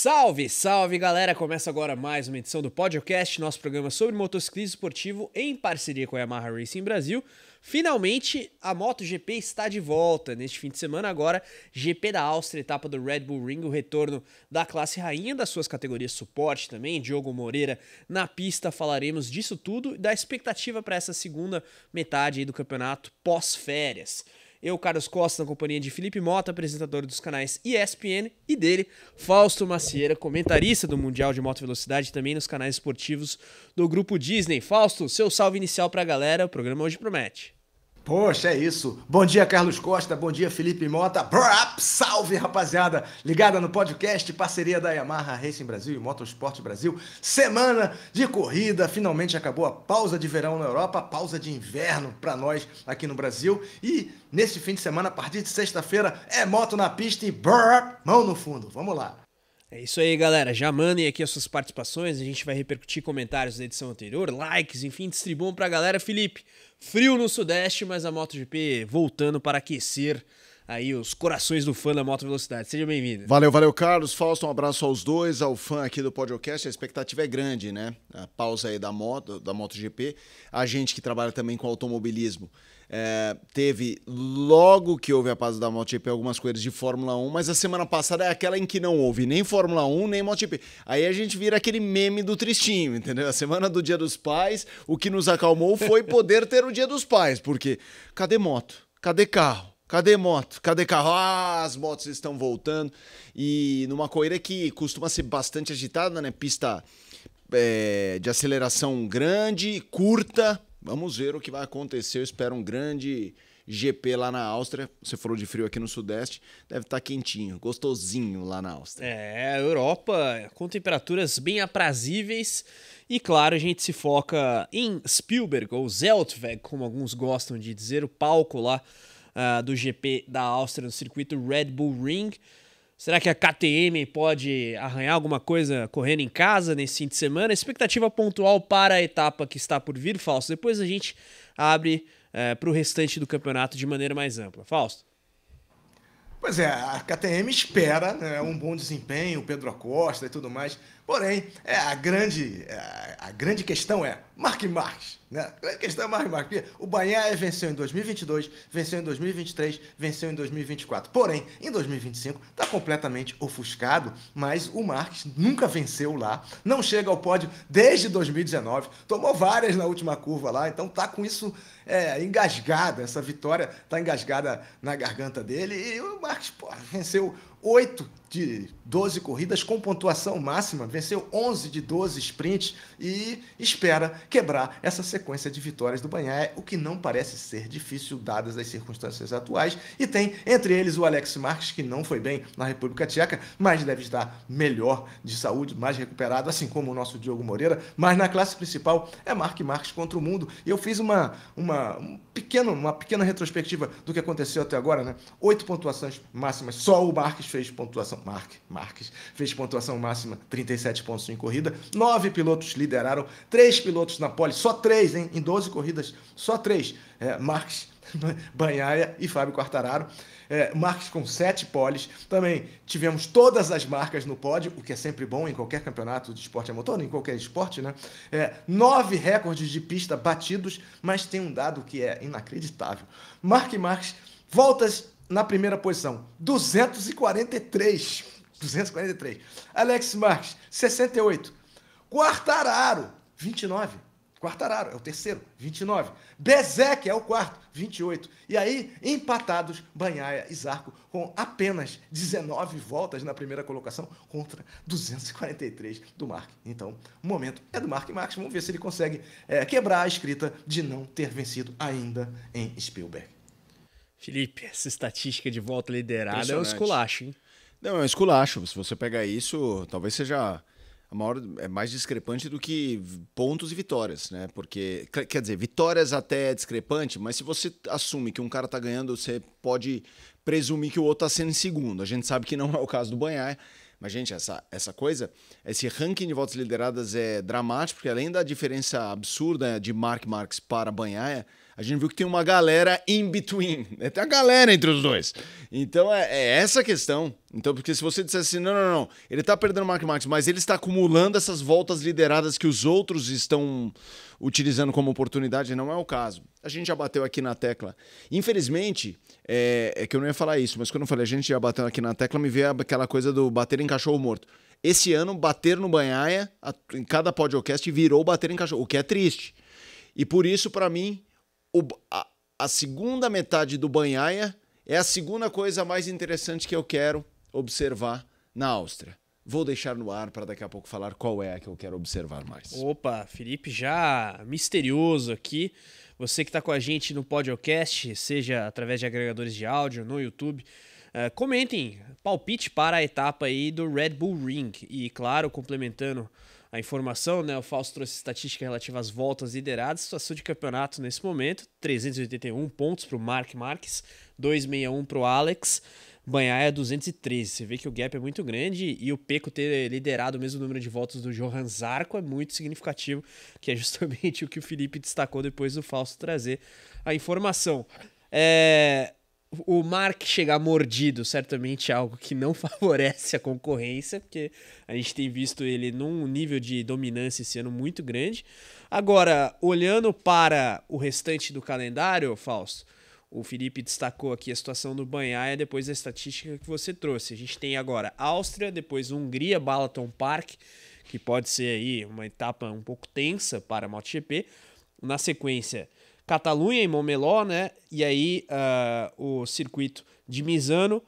Salve, salve galera! Começa agora mais uma edição do Podcast, nosso programa sobre motociclismo esportivo em parceria com a Yamaha Racing Brasil. Finalmente, a MotoGP está de volta neste fim de semana agora, GP da Áustria, etapa do Red Bull Ring, o retorno da classe rainha das suas categorias suporte também, Diogo Moreira na pista, falaremos disso tudo e da expectativa para essa segunda metade aí do campeonato pós-férias. Eu, Carlos Costa, na companhia de Felipe Mota, apresentador dos canais ESPN, e dele, Fausto Macieira, comentarista do Mundial de Moto Velocidade, também nos canais esportivos do Grupo Disney. Fausto, seu salve inicial pra galera, o programa hoje promete. Poxa, é isso. Bom dia, Carlos Costa. Bom dia, Felipe Mota. Salve, rapaziada. Ligada no podcast, parceria da Yamaha Racing Brasil e Motorsport Brasil. Semana de corrida. Finalmente acabou a pausa de verão na Europa, pausa de inverno para nós aqui no Brasil. E nesse fim de semana, a partir de sexta-feira, é moto na pista e mão no fundo. Vamos lá. É isso aí, galera. Já mandem aqui as suas participações. A gente vai repercutir comentários da edição anterior, likes, enfim, distribuam pra galera. Felipe, frio no Sudeste, mas a MotoGP voltando para aquecer aí os corações do fã da Moto Velocidade. Seja bem-vindo. Valeu, Carlos. Fausto, um abraço aos dois, ao fã aqui do podcast. A expectativa é grande, né? A pausa aí da MotoGP. A gente que trabalha também com automobilismo. Teve, logo que houve a pausa da MotoGP, algumas coisas de Fórmula 1, mas a semana passada é aquela em que não houve nem Fórmula 1, nem MotoGP. Aí a gente vira aquele meme do tristinho, entendeu? A semana do Dia dos Pais, o que nos acalmou foi poder ter o Dia dos Pais, porque cadê moto? Cadê carro? Cadê moto? Cadê carro? As motos estão voltando. E numa corrida que costuma ser bastante agitada, né? Pista de aceleração grande, curta. Vamos ver o que vai acontecer. Eu espero um grande GP lá na Áustria. Você falou de frio aqui no Sudeste. Deve estar quentinho, gostosinho lá na Áustria. A Europa com temperaturas bem aprazíveis. E claro, a gente se foca em Spielberg, ou Zeltweg, como alguns gostam de dizer, o palco lá do GP da Áustria no circuito Red Bull Ring. Será que a KTM pode arranhar alguma coisa correndo em casa nesse fim de semana? Expectativa pontual para a etapa que está por vir, Fausto. Depois a gente abre para o restante do campeonato de maneira mais ampla. Fausto? Pois é, a KTM espera, né, um bom desempenho, o Pedro Acosta e tudo mais. Porém, a grande questão é Marc Marques. Né? A grande questão é Marc Marques. O Bagnaia venceu em 2022, venceu em 2023, venceu em 2024. Porém, em 2025 está completamente ofuscado, mas o Marques nunca venceu lá, não chega ao pódio desde 2019, tomou várias na última curva lá, então tá com isso engasgado, essa vitória tá engasgada na garganta dele. E o Marques venceu 8 de 12 corridas com pontuação máxima, venceu 11 de 12 sprints e espera quebrar essa sequência de vitórias do Bagnaia, o que não parece ser difícil dadas as circunstâncias atuais. E tem entre eles o Alex Marques, que não foi bem na República Tcheca, mas deve estar melhor de saúde, mais recuperado, assim como o nosso Diogo Moreira. Mas na classe principal é Marc Marques contra o mundo. E eu fiz uma pequena retrospectiva do que aconteceu até agora, né? 8 pontuações máximas, só o Marques fez pontuação. Marques fez pontuação máxima, 37 pontos em corrida. 9 pilotos lideraram, 3 pilotos na pole, só 3, hein? Em 12 corridas, só 3. Marques, Bagnaia e Fábio Quartararo. Marques com 7 poles. Também tivemos todas as marcas no pódio, o que é sempre bom em qualquer campeonato de esporte a motor, em qualquer esporte, né? 9 recordes de pista batidos, mas tem um dado que é inacreditável. Marc Marques, voltas na primeira posição, 243. Alex Marques, 68. Quartararo, 29. Quartararo é o terceiro, 29. Bezek é o quarto, 28. E aí, empatados, Bagnaia e Zarco com apenas 19 voltas na primeira colocação contra 243 do Marc. Então, o momento é do Marc Marques. Vamos ver se ele consegue quebrar a escrita de não ter vencido ainda em Spielberg. Felipe, essa estatística de volta liderada é um esculacho, hein? Não, é um esculacho. Se você pegar isso, talvez seja mais discrepante do que pontos e vitórias, né? Porque, quer dizer, vitórias até é discrepante, mas se você assume que um cara tá ganhando, você pode presumir que o outro tá sendo em segundo. A gente sabe que não é o caso do Bagnaia, mas, gente, essa coisa, esse ranking de voltas lideradas é dramático, porque além da diferença absurda de Marc Marques para Bagnaia, A gente viu que tem uma galera in between, né? Tem uma galera entre os dois. Então é essa a questão. Então, porque se você dissesse assim, não, ele tá perdendo o Mark Marques, mas ele está acumulando essas voltas lideradas que os outros estão utilizando como oportunidade, não é o caso. A gente já bateu aqui na tecla. Infelizmente, é que eu não ia falar isso, mas quando eu falei a gente já bateu aqui na tecla, me veio aquela coisa do bater em cachorro morto. Esse ano, bater no Banhaia, em cada podcast, virou bater em cachorro, o que é triste. E por isso, para mim, a segunda metade do Banhaia é a segunda coisa mais interessante que eu quero observar na Áustria. Vou deixar no ar para daqui a pouco falar qual é a que eu quero observar mais. Opa, Felipe já misterioso aqui. Você que está com a gente no podcast, seja através de agregadores de áudio, no YouTube, comentem palpite para a etapa aí do Red Bull Ring. E claro, complementando a informação, né, o Fausto trouxe estatística relativa às voltas lideradas, situação de campeonato nesse momento, 381 pontos para o Mark Marques, 261 para o Alex, Banhaia 213. Você vê que o gap é muito grande e o Pecco ter liderado o mesmo número de voltas do Johan Zarco é muito significativo, que é justamente o que o Felipe destacou depois do Fausto trazer a informação. O Mark chegar mordido certamente é algo que não favorece a concorrência, porque a gente tem visto ele num nível de dominância esse ano muito grande. Agora, olhando para o restante do calendário, Fausto, o Felipe destacou aqui a situação do Banhaia depois da estatística que você trouxe. A gente tem agora Áustria, depois Hungria, Balaton Park, que pode ser aí uma etapa um pouco tensa para a MotoGP. Na sequência, Catalunha e Montmeló, né? E aí o circuito de Misano,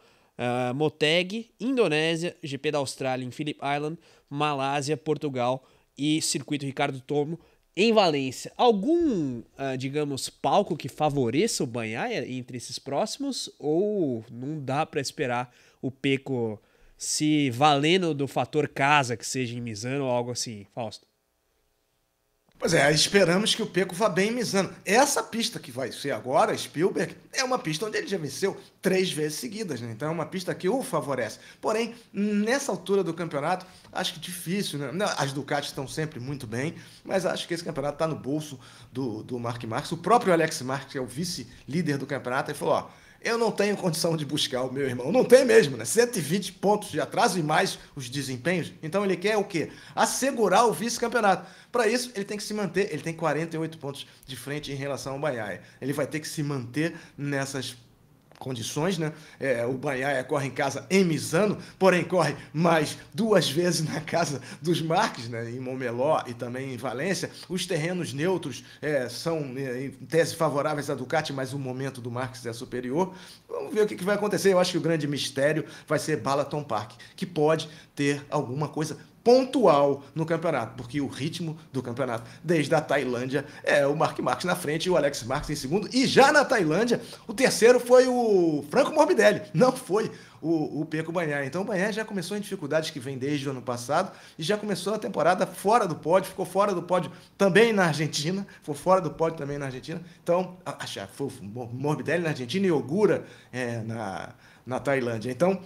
Motegi, Indonésia, GP da Austrália em Phillip Island, Malásia, Portugal e circuito Ricardo Tormo em Valência. Algum, digamos, palco que favoreça o Banhaia entre esses próximos ou não dá para esperar o Pecco se valendo do fator casa, que seja em Misano ou algo assim, Fausto? Pois é, esperamos que o Pecco vá bem em Misano. Essa pista que vai ser agora, Spielberg, é uma pista onde ele já venceu 3 vezes seguidas, né? Então é uma pista que o favorece. Porém, nessa altura do campeonato, acho que difícil, né? As Ducati estão sempre muito bem, mas acho que esse campeonato está no bolso do Mark Marques. O próprio Alex Marques, que é o vice-líder do campeonato, ele falou, ó, eu não tenho condição de buscar o meu irmão. Não tem mesmo, né? 120 pontos de atraso e mais os desempenhos. Então ele quer o quê? Assegurar o vice-campeonato. Para isso, ele tem que se manter. Ele tem 48 pontos de frente em relação ao Banhaia. Ele vai ter que se manter nessas condições, né? O Banhaia corre em casa em Misano, porém corre mais 2 vezes na casa dos Marques, né? Em Montmeló e também em Valência. Os terrenos neutros são em tese favoráveis à Ducati, mas o momento do Marques é superior. Vamos ver o que vai acontecer. Eu acho que o grande mistério vai ser Balaton Park, que pode ter alguma coisa pontual no campeonato, porque o ritmo do campeonato, desde a Tailândia, é o Mark Marques na frente e o Alex Marques em segundo, e já na Tailândia, o terceiro foi o Franco Morbidelli, não foi o Pecco Banhaia. Então o Banhaia já começou em dificuldades que vem desde o ano passado e já começou a temporada fora do pódio, ficou fora do pódio também na Argentina, então foi o Morbidelli na Argentina e Ogura na Tailândia. Então,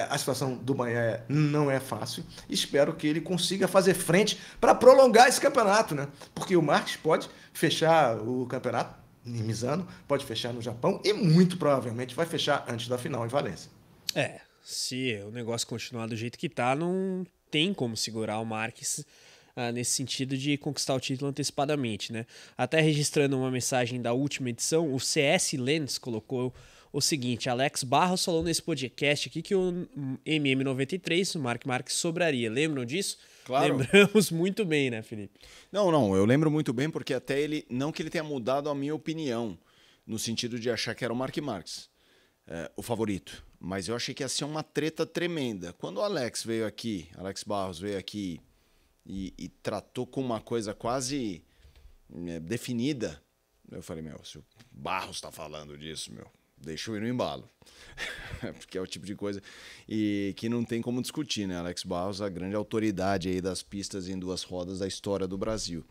a situação do Banhaia não é fácil. Espero que ele consiga fazer frente para prolongar esse campeonato, né? Porque o Marques pode fechar o campeonato em Misano, pode fechar no Japão e muito provavelmente vai fechar antes da final em Valência. Se o negócio continuar do jeito que tá, não tem como segurar o Marques nesse sentido de conquistar o título antecipadamente, né? Até registrando uma mensagem da última edição, o CS Lens colocou o seguinte: Alex Barros falou nesse podcast aqui que o MM93, o Mark Marques, sobraria. Lembram disso? Claro. Lembramos muito bem, né, Felipe? Não, eu lembro muito bem porque até ele, não que ele tenha mudado a minha opinião, no sentido de achar que era o Mark Marques, o favorito, mas eu achei que ia ser uma treta tremenda. Quando o Alex Barros veio aqui e tratou com uma coisa quase definida, eu falei, se o Barros tá falando disso, deixa eu ir no embalo. Porque é o tipo de coisa e que não tem como discutir, né? Alex Barros, a grande autoridade aí das pistas em 2 rodas da história do Brasil.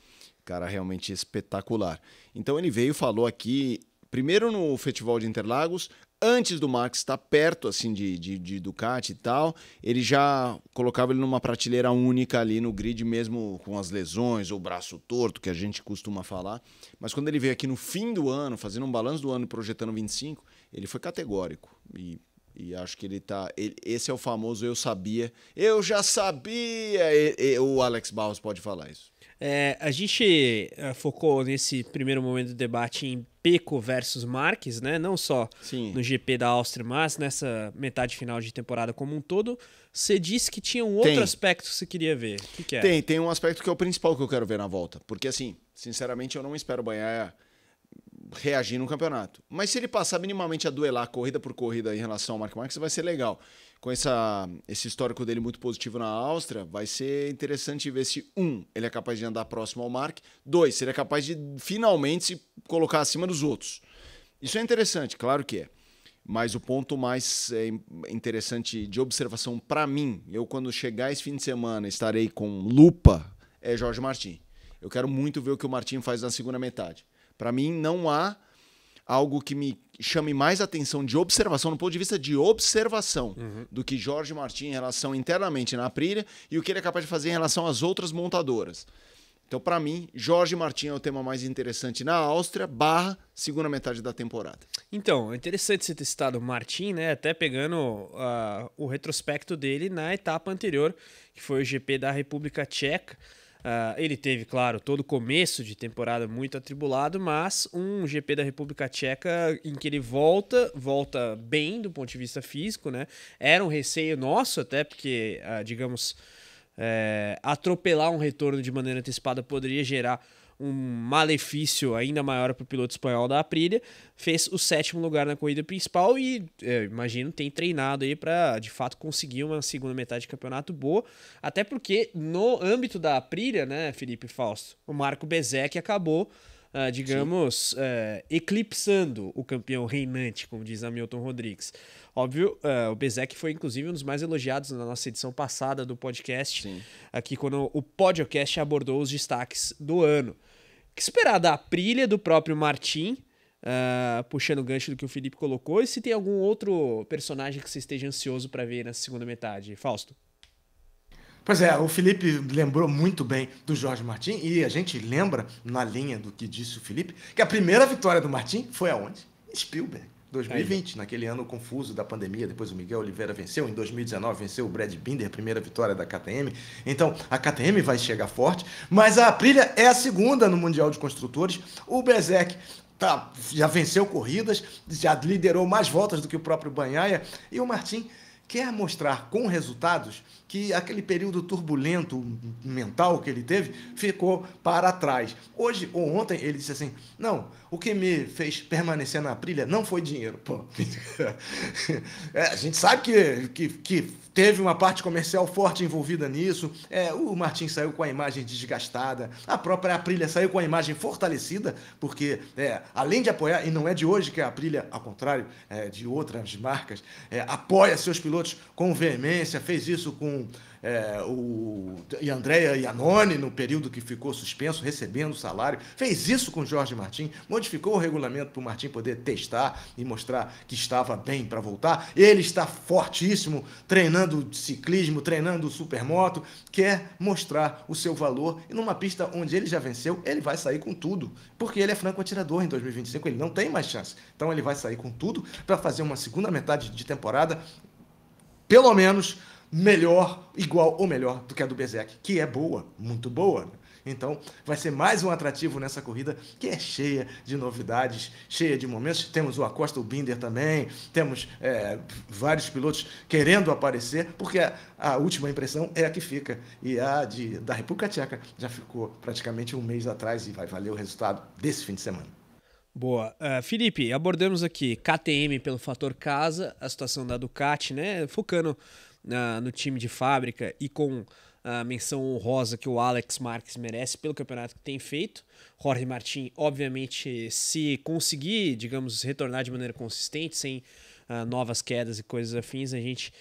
Cara realmente espetacular. Então ele veio e falou aqui, primeiro no Festival de Interlagos, antes do Max estar perto assim de Ducati e tal, ele já colocava ele numa prateleira única ali no grid, mesmo com as lesões ou braço torto, que a gente costuma falar. Mas quando ele veio aqui no fim do ano, fazendo um balanço do ano e projetando 25, ele foi categórico. E acho que esse é o famoso eu sabia, eu já sabia, o Alex Barros pode falar isso. A gente focou nesse primeiro momento do debate em Pecco versus Marques, né? Não só no GP da Áustria, mas nessa metade final de temporada como um todo. Você disse que tinha um outro aspecto que você queria ver. O que é? Tem um aspecto que é o principal que eu quero ver na volta. Porque, assim, sinceramente, eu não espero o Bagnaia reagir no campeonato. Mas se ele passar minimamente a duelar corrida por corrida em relação ao Marc Marquez, vai ser legal. Com esse histórico dele muito positivo na Áustria, vai ser interessante ver se, ele é capaz de andar próximo ao Marc, 2, se ele é capaz de finalmente se colocar acima dos outros. Isso é interessante, claro que é. Mas o ponto mais interessante de observação para mim, eu quando chegar esse fim de semana estarei com lupa, é Jorge Martin. Eu quero muito ver o que o Martin faz na segunda metade. Para mim, não há algo que me chame mais atenção de observação, no ponto de vista de observação, do que Jorge Martin em relação internamente na Aprilia e o que ele é capaz de fazer em relação às outras montadoras. Então, para mim, Jorge Martin é o tema mais interessante na Áustria, segunda metade da temporada. Então, é interessante você ter citado o Martin, né? Até pegando o retrospecto dele na etapa anterior, que foi o GP da República Tcheca. Ele teve, claro, todo o começo de temporada muito atribulado, mas um GP da República Tcheca em que ele volta bem do ponto de vista físico, né? Era um receio nosso até, porque, digamos, atropelar um retorno de maneira antecipada poderia gerar um malefício ainda maior para o piloto espanhol da Aprilia. Fez o 7º lugar na corrida principal e, imagino, tem treinado aí para, de fato, conseguir uma segunda metade de campeonato boa. Até porque, no âmbito da Aprilia, né, Felipe Fausto, o Marco Bezzecchi acabou, eclipsando o campeão reinante, como diz Hamilton Rodrigues. Óbvio, o Bezzecchi foi, inclusive, um dos mais elogiados na nossa edição passada do podcast. Sim. Aqui, quando o podcast abordou os destaques do ano. O que esperar da Aprilia, do próprio Martin, puxando o gancho do que o Felipe colocou, e se tem algum outro personagem que você esteja ansioso para ver nessa segunda metade? Fausto? Pois é, o Felipe lembrou muito bem do Jorge Martin, e a gente lembra, na linha do que disse o Felipe, que a primeira vitória do Martin foi aonde? Spielberg. 2020, naquele ano confuso da pandemia, depois o Miguel Oliveira venceu, em 2019 venceu o Brad Binder, primeira vitória da KTM. Então, a KTM vai chegar forte, mas a Aprilia é a segunda no Mundial de Construtores. O Bezzecchi já venceu corridas, já liderou mais voltas do que o próprio Bagnaia, e o Martin quer mostrar com resultados que aquele período turbulento mental que ele teve ficou para trás. Hoje ou ontem ele disse assim, não, o que me fez permanecer na Aprilia não foi dinheiro. Pô. A gente sabe que teve uma parte comercial forte envolvida nisso, o Martin saiu com a imagem desgastada, a própria Aprilia saiu com a imagem fortalecida, porque além de apoiar, e não é de hoje que a Aprilia, ao contrário de outras marcas, apoia seus pilotos com veemência, fez isso com o Andrea Iannone no período que ficou suspenso, recebendo salário, fez isso com Jorge Martin, modificou o regulamento para o Martin poder testar e mostrar que estava bem para voltar. Ele está fortíssimo, treinando ciclismo, treinando supermoto, quer mostrar o seu valor, e numa pista onde ele já venceu, ele vai sair com tudo, porque ele é franco atirador em 2025, ele não tem mais chance, então ele vai sair com tudo para fazer uma segunda metade de temporada, pelo menos melhor, igual ou melhor do que a do Bezzecchi, que é boa, muito boa. Então, vai ser mais um atrativo nessa corrida, que é cheia de novidades, cheia de momentos. Temos o Acosta, o Binder também, temos vários pilotos querendo aparecer, porque a última impressão é a que fica. E a da República Tcheca já ficou praticamente um mês atrás e vai valer o resultado desse fim de semana. Boa. Felipe, abordamos aqui KTM pelo fator casa, a situação da Ducati, né? Focando no time de fábrica e com a menção honrosa que o Alex Marques merece pelo campeonato que tem feito. Jorge Martin, obviamente, se conseguir, digamos, retornar de maneira consistente, sem novas quedas e coisas afins, a gente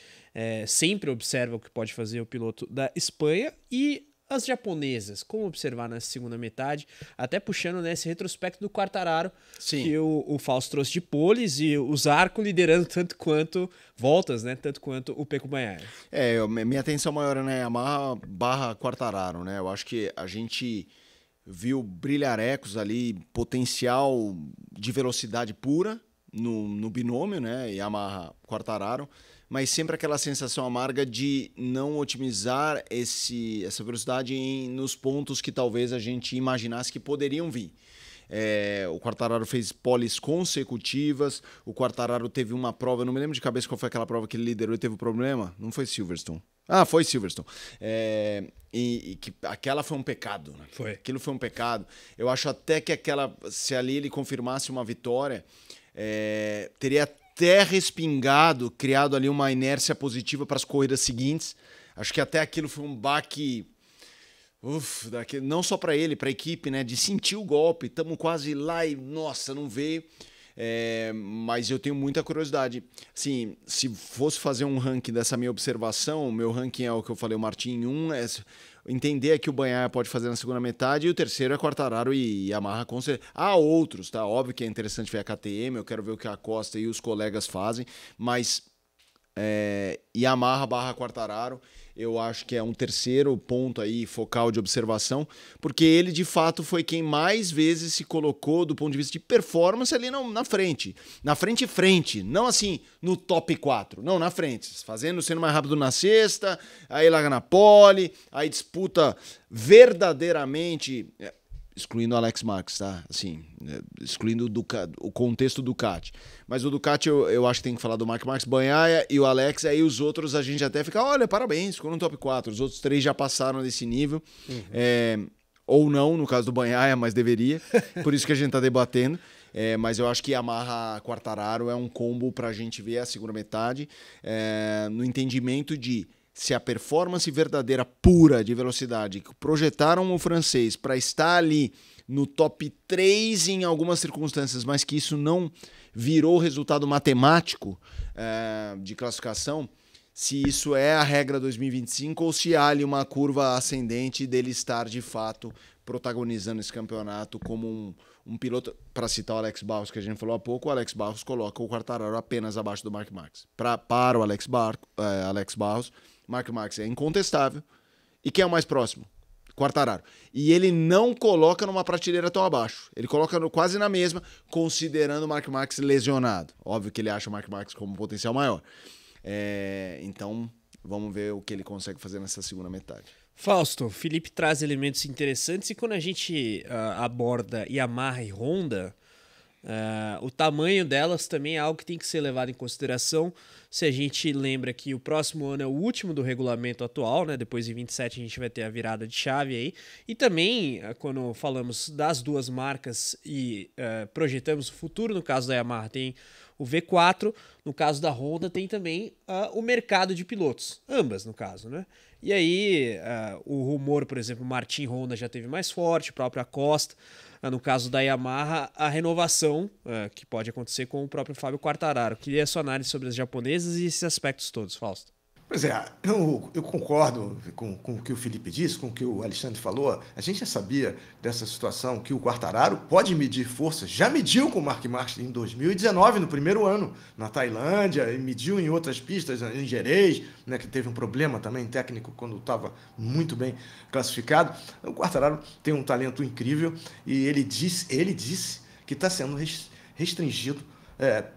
sempre observa o que pode fazer o piloto da Espanha. E As japonesas, como observar nessa segunda metade, até puxando nesse retrospecto do Quartararo, Sim. que o Fausto trouxe de poles e o Zarco liderando tanto quanto voltas, né? Tanto quanto o Pecco Bagnaia. Minha atenção maior é na Yamaha / Quartararo, né? Eu acho que a gente viu brilharecos ali, potencial de velocidade pura no binômio, né? Yamaha Quartararo, mas sempre aquela sensação amarga de não otimizar essa velocidade nos pontos que talvez a gente imaginasse que poderiam vir. O Quartararo fez poles consecutivas, o Quartararo teve uma prova, eu não me lembro de cabeça qual foi aquela prova que ele liderou e teve problema, não foi Silverstone. Ah, foi Silverstone. Aquela foi um pecado, né? Foi. Aquilo foi um pecado. Eu acho até que se ali ele confirmasse uma vitória, teria até respingado, criado ali uma inércia positiva para as corridas seguintes. Acho que até aquilo foi um baque, não só para ele, para a equipe, né? De sentir o golpe, estamos quase lá e, nossa, não veio. Mas eu tenho muita curiosidade. Assim, se fosse fazer um ranking dessa minha observação, o meu ranking é o que eu falei, o Martin 1, entender que o Bagnaia pode fazer na segunda metade, e o terceiro é Quartararo e Yamaha. Há outros, tá? Óbvio que é interessante ver a KTM, eu quero ver o que a Costa e os colegas fazem, mas Yamaha / Quartararo, eu acho que é um terceiro ponto aí focal de observação, porque ele de fato foi quem mais vezes se colocou do ponto de vista de performance ali na frente. Na frente, não assim no top 4, não, na frente, sendo mais rápido na sexta, aí larga na pole, aí disputa verdadeiramente, excluindo o Alex Marques, tá? Assim, excluindo o contexto do Ducati. Mas o Ducati eu acho que tem que falar do Mark Marques, Bagnaia e o Alex, aí os outros a gente até fica, olha, parabéns, ficou no top 4. Os outros 3 já passaram desse nível. Ou não, no caso do Bagnaia, mas deveria. Por isso que a gente tá debatendo. Mas eu acho que Yamaha Quartararo é um combo pra gente ver a segunda metade, no entendimento de se a performance verdadeira pura de velocidade que projetaram o francês para estar ali no top 3 em algumas circunstâncias, mas que isso não virou resultado matemático de classificação, se isso é a regra 2025 ou se há ali uma curva ascendente dele estar de fato protagonizando esse campeonato como um piloto. Para citar o Alex Barros, que a gente falou há pouco, o Alex Barros coloca o Quartararo apenas abaixo do Mark Marques. Para o Alex Barros, Mark Marques é incontestável. E quem é o mais próximo? Quartararo. E ele não coloca numa prateleira tão abaixo. Ele coloca quase na mesma, considerando o Mark Marques lesionado. Óbvio que ele acha o Mark Marques como um potencial maior. Então, vamos ver o que ele consegue fazer nessa segunda metade. Fausto, o Felipe traz elementos interessantes e quando a gente aborda Yamaha e Honda, o tamanho delas também é algo que tem que ser levado em consideração. Se a gente lembra que o próximo ano é o último do regulamento atual, né? Depois de 27 a gente vai ter a virada de chave aí. E também, quando falamos das duas marcas e projetamos o futuro, no caso da Yamaha tem o V4, no caso da Honda tem também o mercado de pilotos, ambas no caso, né? E aí o rumor, por exemplo, Martin Honda já teve mais forte, a própria Costa. No caso da Yamaha, a renovação que pode acontecer com o próprio Fábio Quartararo. Queria a sua análise sobre as japonesas e esses aspectos todos, Fausto. Pois é, eu concordo com o que o Felipe disse, com o que o Alexandre falou. A gente já sabia dessa situação que o Quartararo pode medir força. Já mediu com o Mark Marques em 2019, no primeiro ano, na Tailândia, e mediu em outras pistas, em Jerez, né, que teve um problema também técnico quando estava muito bem classificado. O Quartararo tem um talento incrível e ele disse que está sendo restringido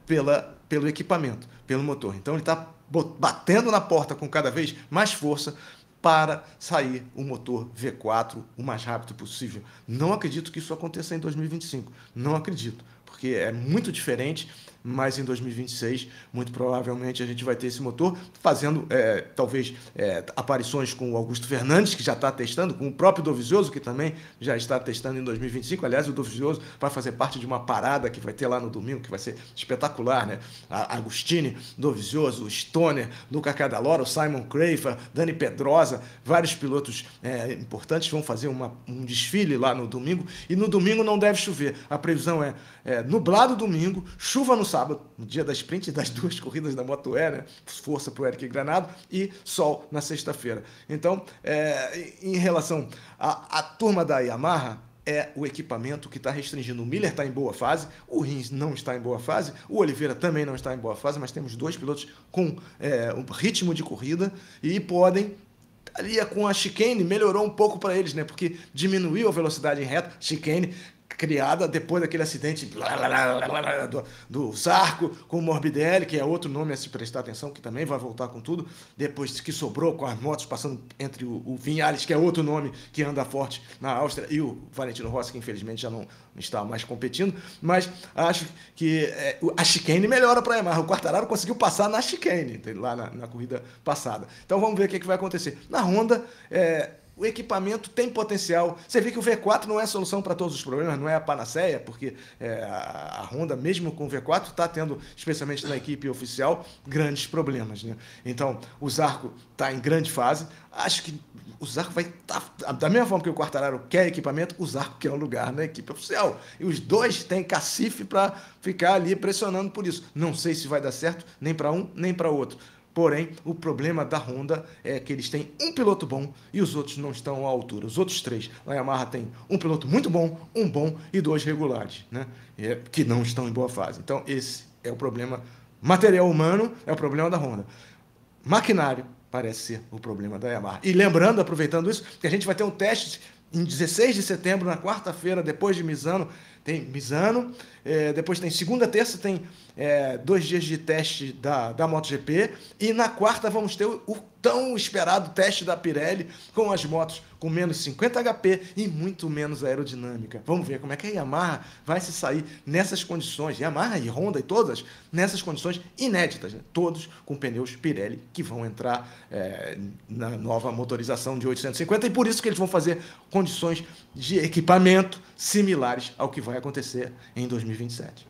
pelo equipamento, pelo motor. Então ele está batendo na porta com cada vez mais força para sair o motor V4 o mais rápido possível. Não acredito que isso aconteça em 2025. Não acredito, porque é muito diferente, mas em 2026, muito provavelmente, a gente vai ter esse motor fazendo, talvez, aparições com o Augusto Fernandes, que já está testando, com o próprio Dovizioso, que também já está testando em 2025. Aliás, o Dovizioso vai fazer parte de uma parada que vai ter lá no domingo, que vai ser espetacular, né? Agostini, Dovizioso, Stoner, Luca Cadalora, o Simon Crafer, Dani Pedrosa, vários pilotos importantes vão fazer um desfile lá no domingo, e no domingo não deve chover. A previsão é nublado domingo, chuva no sábado sábado, no dia da sprint das 2 corridas da Moto E, né? Força para o Eric Granado e sol na sexta-feira. Então, em relação à turma da Yamaha, é o equipamento que está restringindo. O Miller está em boa fase, o Rins não está em boa fase, o Oliveira também não está em boa fase, mas temos 2 pilotos com um ritmo de corrida e podem, ali com a chicane, melhorou um pouco para eles, né? Porque diminuiu a velocidade em reta, chicane criada depois daquele acidente do Zarco com o Morbidelli, que é outro nome a se prestar atenção, que também vai voltar com tudo, depois que sobrou com as motos passando entre o Vinhales, que é outro nome que anda forte na Áustria, e o Valentino Rossi, que infelizmente já não está mais competindo, mas acho que a chicane melhora para a Yamaha. O Quartararo conseguiu passar na chicane, lá na corrida passada. Então vamos ver o que vai acontecer. Na Honda, o equipamento tem potencial. Você vê que o V4 não é a solução para todos os problemas, não é a panaceia, porque a Honda, mesmo com o V4, está tendo, especialmente na equipe oficial, grandes problemas, né? Então, o Zarco está em grande fase. Acho que o Zarco vai estar... Da mesma forma que o Quartararo quer equipamento, o Zarco quer um lugar na equipe oficial. E os dois têm cacife para ficar ali pressionando por isso. Não sei se vai dar certo, nem para um, nem para outro. Porém, o problema da Honda é que eles têm um piloto bom e os outros não estão à altura. Os outros 3, a Yamaha tem um piloto muito bom, um bom e 2 regulares, né? Que não estão em boa fase. Então, esse é o problema. Material humano é o problema da Honda. Maquinário parece ser o problema da Yamaha. E lembrando, aproveitando isso, que a gente vai ter um teste em 16 de setembro, na quarta-feira, depois de Misano. Tem Misano, depois tem segunda, terça, tem 2 dias de teste da MotoGP, e na quarta vamos ter o tão esperado teste da Pirelli com as motos com menos 50 HP e muito menos aerodinâmica. Vamos ver como é que a Yamaha vai se sair nessas condições, Yamaha e Honda e todas, nessas condições inéditas, né? Todos com pneus Pirelli que vão entrar na nova motorização de 850, e por isso que eles vão fazer condições de equipamento similares ao que vai acontecer em 2027.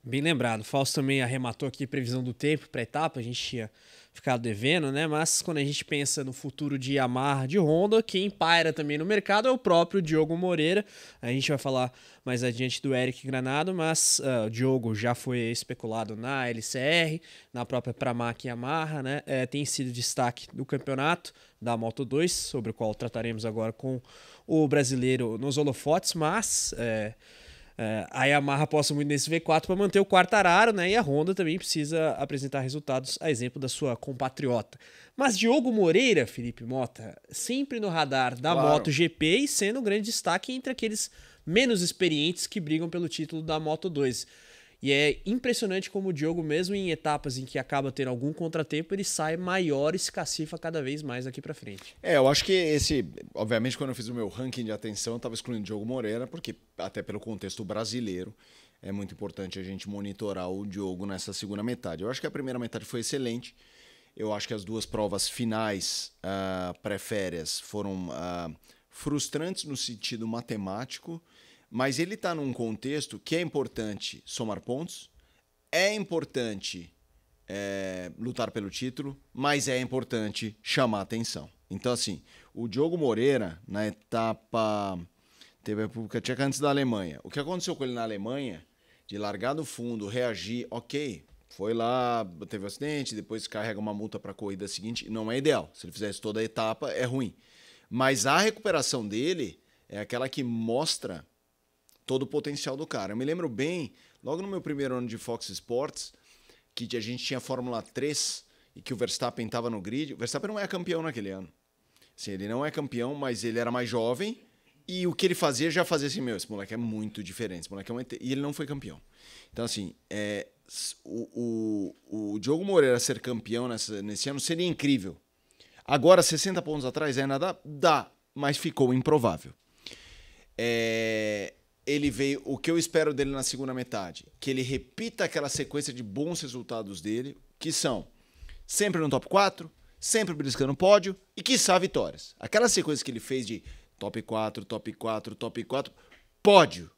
Bem lembrado. O Fausto também arrematou aqui previsão do tempo para a etapa, a gente tinha ficado devendo, né? Mas quando a gente pensa no futuro de Yamaha, de Honda, quem paira também no mercado é o próprio Diogo Moreira. A gente vai falar mais adiante do Eric Granado, mas o Diogo já foi especulado na LCR, na própria Pramac Yamaha, né? Tem sido destaque do campeonato da Moto2, sobre o qual trataremos agora com o brasileiro nos holofotes, mas... a Yamaha aposta muito nesse V4 para manter o Quartararo, né? E a Honda também precisa apresentar resultados a exemplo da sua compatriota. Mas Diogo Moreira, Felipe Mota, sempre no radar da MotoGP e sendo um grande destaque entre aqueles menos experientes que brigam pelo título da Moto2. E é impressionante como o Diogo, mesmo em etapas em que acaba tendo algum contratempo, ele sai maior e se cacifa cada vez mais aqui pra frente. Eu acho que obviamente, quando eu fiz o meu ranking de atenção, eu estava excluindo o Diogo Moreira, porque até pelo contexto brasileiro, é muito importante a gente monitorar o Diogo nessa segunda metade. Eu acho que a primeira metade foi excelente. Eu acho que as 2 provas finais, pré-férias, foram frustrantes no sentido matemático, mas ele está num contexto que é importante somar pontos, é importante lutar pelo título, mas é importante chamar atenção. Então, assim, o Diogo Moreira, na etapa... Teve a República Tcheca antes da Alemanha. O que aconteceu com ele na Alemanha, de largar do fundo, reagir, ok, foi lá, teve um acidente, depois carrega uma multa para a corrida seguinte, não é ideal. Se ele fizesse toda a etapa, é ruim. Mas a recuperação dele é aquela que mostra todo o potencial do cara. Eu me lembro bem, logo no meu primeiro ano de Fox Sports, que a gente tinha Fórmula 3 e que o Verstappen estava no grid. O Verstappen não é campeão naquele ano. Assim, ele não é campeão, mas ele era mais jovem e o que ele fazia, já fazia assim, esse moleque é muito diferente, esse moleque é e ele não foi campeão. Então, assim, o Diogo Moreira ser campeão nesse ano seria incrível. Agora, 60 pontos atrás, ainda dá, mas ficou improvável. Ele veio, o que eu espero dele na segunda metade, que ele repita aquela sequência de bons resultados dele, que são sempre no top 4, sempre beliscando pódio e, quiçá, vitórias. Aquela sequência que ele fez de top 4, top 4, top 4, pódio,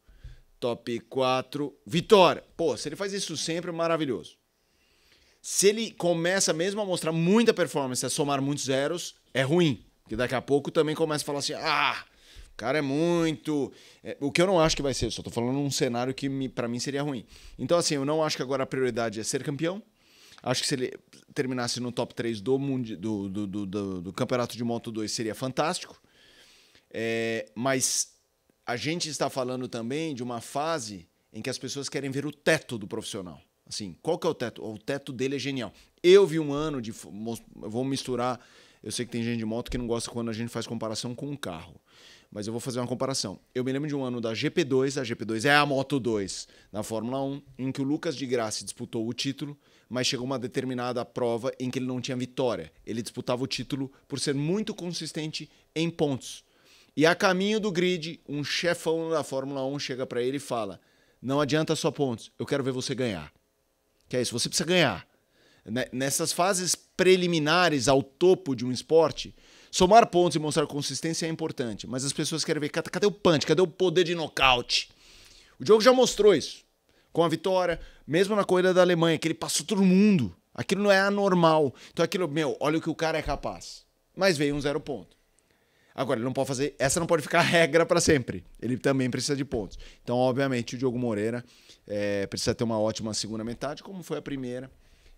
top 4, vitória. Pô, se ele faz isso sempre, maravilhoso. Se ele começa mesmo a mostrar muita performance, a somar muitos zeros, é ruim. Porque daqui a pouco também começa a falar assim, cara é muito... o que eu não acho que vai ser, só tô falando um cenário que pra mim seria ruim. Então, assim, eu não acho que agora a prioridade é ser campeão. Acho que se ele terminasse no top 3 do campeonato de Moto 2 seria fantástico. Mas a gente está falando também de uma fase em que as pessoas querem ver o teto do profissional. Assim, qual que é o teto? O teto dele é genial. Eu vi um ano de... Eu vou misturar... Eu sei que tem gente de moto que não gosta quando a gente faz comparação com um carro. Mas eu vou fazer uma comparação. Eu me lembro de um ano da GP2. A GP2 é a Moto 2 na Fórmula 1, em que o Lucas de Grassi disputou o título, mas chegou uma determinada prova em que ele não tinha vitória. Ele disputava o título por ser muito consistente em pontos. E a caminho do grid, um chefão da Fórmula 1 chega para ele e fala: não adianta só pontos, eu quero ver você ganhar. Que é isso, você precisa ganhar. Nessas fases preliminares ao topo de um esporte, somar pontos e mostrar consistência é importante, mas as pessoas querem ver, cadê o punch, cadê o poder de nocaute? O Diogo já mostrou isso, com a vitória, mesmo na corrida da Alemanha, que ele passou todo mundo. Aquilo não é anormal. Então aquilo, olha o que o cara é capaz. Mas veio um 0 ponto. Agora, ele não pode fazer, essa não pode ficar regra para sempre. Ele também precisa de pontos. Então, obviamente, o Diogo Moreira precisa ter uma ótima segunda metade, como foi a primeira.